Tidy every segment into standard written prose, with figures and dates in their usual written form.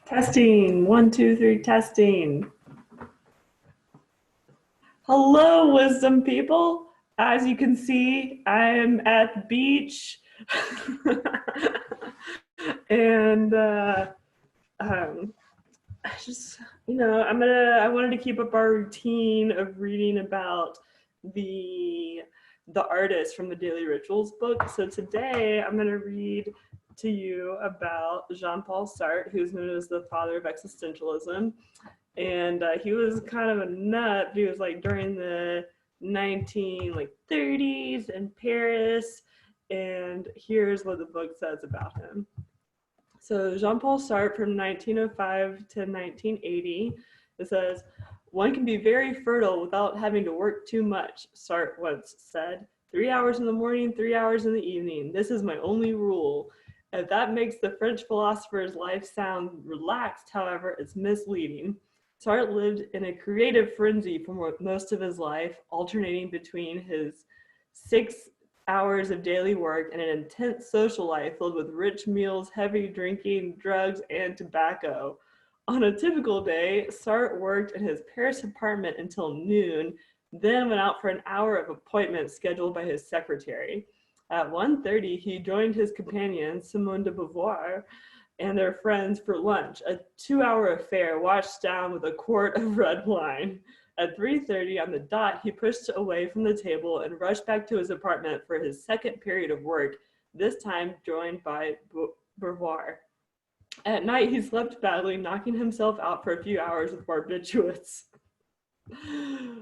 Testing, one, two, three, testing. Hello, wisdom people. As you can see, I am at the beach. and I just, I wanted to keep up our routine of reading about the the artist from the Daily Rituals book. So today I'm going to read to you about Jean-Paul Sartre, who's known as the father of existentialism. And he was kind of a nut. He was like during the 1930s in Paris. And here's what the book says about him. So Jean-Paul Sartre from 1905 to 1980, it says, "One can be very fertile without having to work too much," Sartre once said. "3 hours in the morning, 3 hours in the evening. This is my only rule. If that makes the French philosopher's life sound relaxed, however, it's misleading." Sartre lived in a creative frenzy for most of his life, alternating between his 6 hours of daily work and an intense social life filled with rich meals, heavy drinking, drugs, and tobacco. On a typical day, Sartre worked in his Paris apartment until noon, then went out for an hour of appointments scheduled by his secretary. At 1:30, he joined his companion, Simone de Beauvoir, and their friends for lunch, a 2-hour affair washed down with a quart of red wine. At 3:30 on the dot, he pushed away from the table and rushed back to his apartment for his second period of work, this time joined by Beauvoir. At night, he slept badly, knocking himself out for a few hours with barbiturates.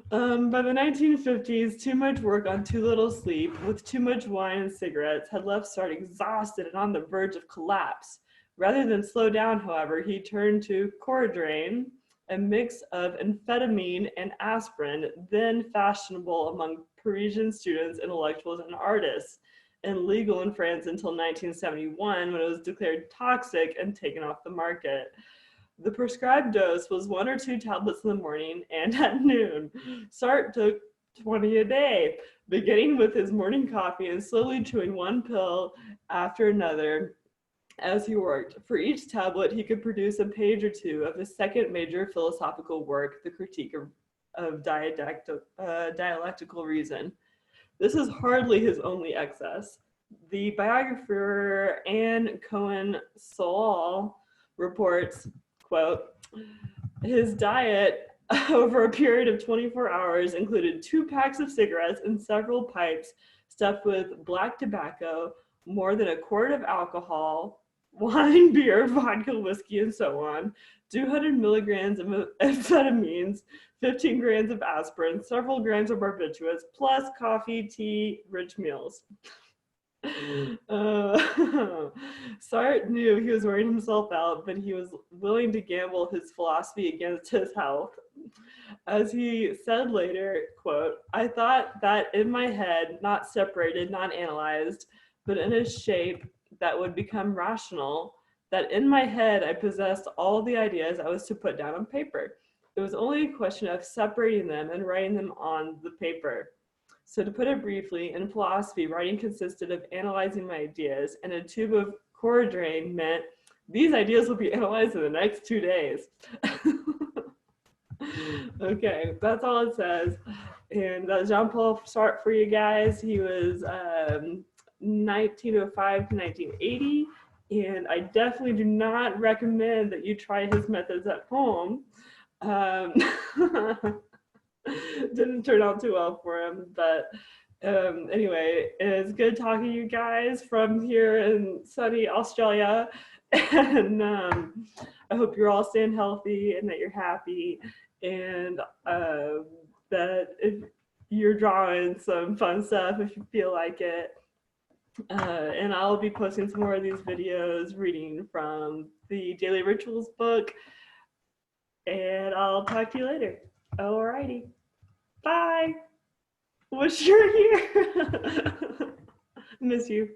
By the 1950s, too much work on too little sleep, with too much wine and cigarettes, had left Sartre exhausted and on the verge of collapse. Rather than slow down, however, he turned to Coradrain, a mix of amphetamine and aspirin, then fashionable among Parisian students, intellectuals, and artists, and legal in France until 1971, when it was declared toxic and taken off the market. The prescribed dose was 1 or 2 tablets in the morning and at noon. Sartre took 20 a day, beginning with his morning coffee and slowly chewing one pill after another as he worked. For each tablet, he could produce a page or two of his second major philosophical work, The Critique of Dialectical Reason. This is hardly his only excess. The biographer Anne Cohen Soal reports, quote, "His diet over a period of 24 hours included 2 packs of cigarettes and several pipes stuffed with black tobacco, more than a quart of alcohol, wine, beer, vodka, whiskey, and so on, 200 milligrams of amphetamines, 15 grams of aspirin, several grams of barbiturates, plus coffee, tea, rich meals." Sartre knew he was wearing himself out, but he was willing to gamble his philosophy against his health. As he said later, quote, "I thought that in my head, not separated, not analyzed, but in a shape that would become rational, that in my head I possessed all the ideas I was to put down on paper. It was only a question of separating them and writing them on the paper. So to put it briefly, in philosophy, writing consisted of analyzing my ideas, and a tube of Coradrain meant these ideas will be analyzed in the next 2 days." Okay, that's all it says. And that's Jean-Paul Sartre for you guys. He was 1905 to 1980, and I definitely do not recommend that you try his methods at home. Didn't turn out too well for him, but anyway, it's good talking to you guys from here in sunny Australia, and I hope you're all staying healthy and that you're happy, and that if you're drawing some fun stuff, if you feel like it, and I'll be posting some more of these videos reading from the Daily Rituals book, and I'll talk to you later. Alrighty. Bye. Wish you're here. Miss you.